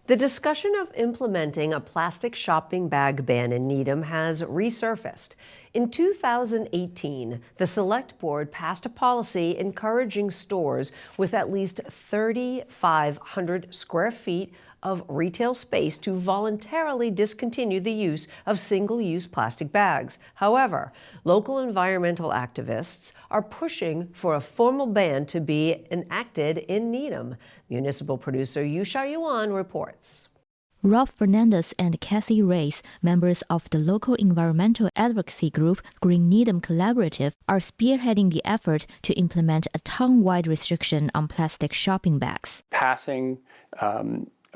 The discussion of implementing a plastic shopping bag ban in Needham has resurfaced. In 2018, the Select Board passed a policy encouraging stores with at least 3,500 square feet of retail space to voluntarily discontinue the use of single-use plastic bags. However, local environmental activists are pushing for a formal ban to be enacted in Needham. Municipal producer Yusha Yuan reports. Rob Fernandez and Cassie Reyes, members of the local environmental advocacy group Green Needham Collaborative, are spearheading the effort to implement a town-wide restriction on plastic shopping bags. Passing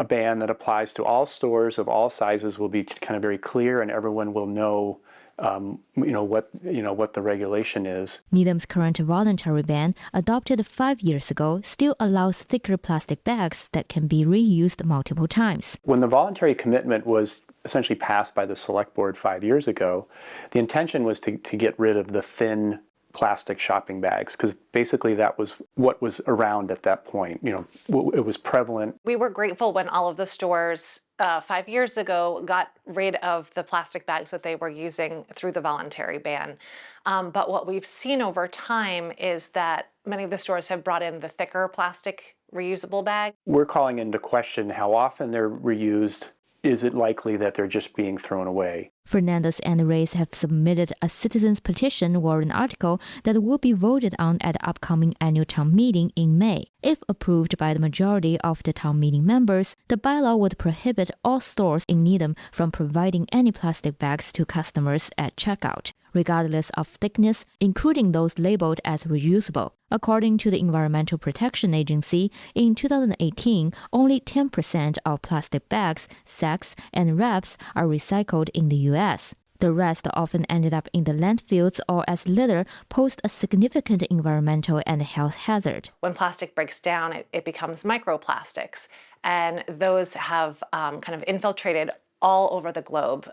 a ban that applies to all stores of all sizes will be kind of very clear, and everyone will know what the regulation is. Needham's current voluntary ban, adopted 5 years ago, still allows thicker plastic bags that can be reused multiple times. When the voluntary commitment was essentially passed by the Select Board 5 years ago, the intention was to get rid of the thin plastic shopping bags, because basically that was what was around at that point. It was prevalent. We were grateful when all of the stores 5 years ago got rid of the plastic bags that they were using through the voluntary ban. But what we've seen over time is that many of the stores have brought in the thicker plastic reusable bag. We're calling into question how often they're reused. Is it likely that they're just being thrown away? Fernandez and Reyes have submitted a citizens petition warrant article that will be voted on at the upcoming annual town meeting in May. If approved by the majority of the town meeting members, the bylaw would prohibit all stores in Needham from providing any plastic bags to customers at checkout, regardless of thickness, including those labeled as reusable. According to the Environmental Protection Agency, in 2018, only 10% of plastic bags, sacks, and wraps are recycled in the U.S. The rest often ended up in the landfills or as litter, posed a significant environmental and health hazard. When plastic breaks down, it becomes microplastics, and those have kind of infiltrated all over the globe.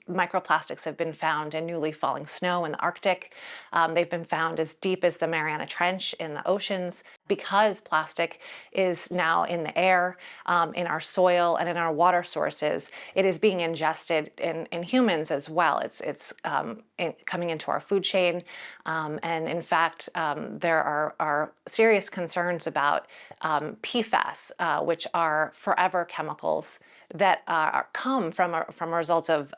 Microplastics have been found in newly falling snow in the Arctic. They've been found as deep as the Mariana Trench in the oceans. Because plastic is now in the air, in our soil, and in our water sources, it is being ingested in humans as well. It's coming into our food chain. And in fact, there are serious concerns about PFAS, which are forever chemicals that come from a result of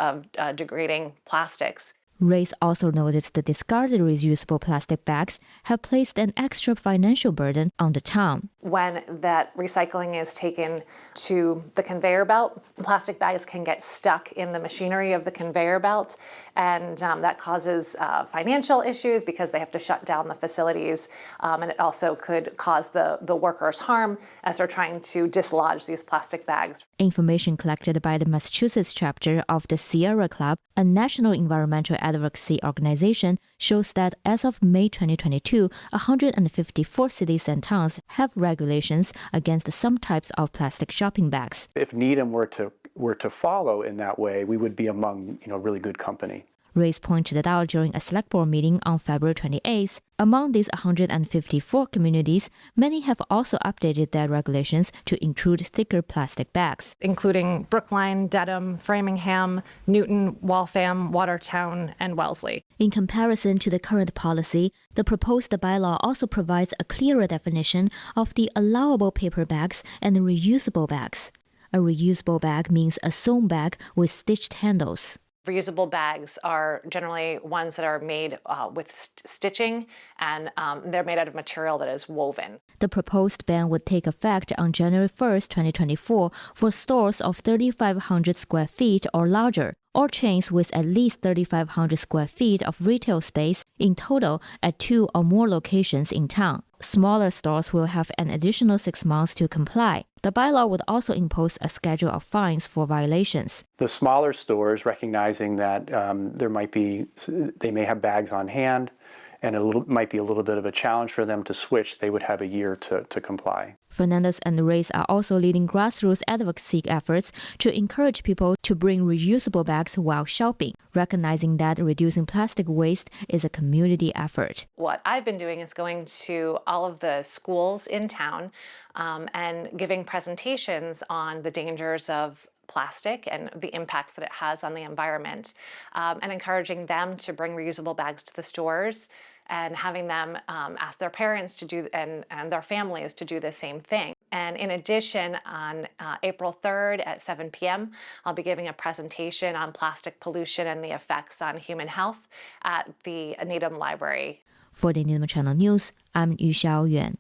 degrading plastics. Reyes also noticed the discarded reusable plastic bags have placed an extra financial burden on the town. When that recycling is taken to the conveyor belt, plastic bags can get stuck in the machinery of the conveyor belt, and that causes financial issues because they have to shut down the facilities, and it also could cause the workers harm as they're trying to dislodge these plastic bags. Information collected by the Massachusetts chapter of the Sierra Club, a national environmental advocacy organization, shows that as of May 2022, 154 cities and towns have regulations against some types of plastic shopping bags. If Needham were to follow in that way, we would be among really good company. Reyes pointed it out during a select board meeting on February 28th. Among these 154 communities, many have also updated their regulations to include thicker plastic bags, including Brookline, Dedham, Framingham, Newton, Waltham, Watertown, and Wellesley. In comparison to the current policy, the proposed bylaw also provides a clearer definition of the allowable paper bags and reusable bags. A reusable bag means a sewn bag with stitched handles. Reusable bags are generally ones that are made with stitching, and they're made out of material that is woven. The proposed ban would take effect on January 1st, 2024 for stores of 3,500 square feet or larger, or chains with at least 3,500 square feet of retail space in total at 2 or more locations in town. Smaller stores will have an additional 6 months to comply. The bylaw would also impose a schedule of fines for violations. The smaller stores, recognizing that they may have bags on hand, and might be a little bit of a challenge for them to switch, they would have a year to comply. Fernandez and Reyes are also leading grassroots advocacy efforts to encourage people to bring reusable bags while shopping, recognizing that reducing plastic waste is a community effort. What I've been doing is going to all of the schools in town and giving presentations on the dangers of plastic and the impacts that it has on the environment, and encouraging them to bring reusable bags to the stores and having them ask their parents to do and their families to do the same thing. And in addition, on April 3rd at 7 p.m., I'll be giving a presentation on plastic pollution and the effects on human health at the Needham Library. For the Needham Channel News, I'm Yu Xiaoyuan.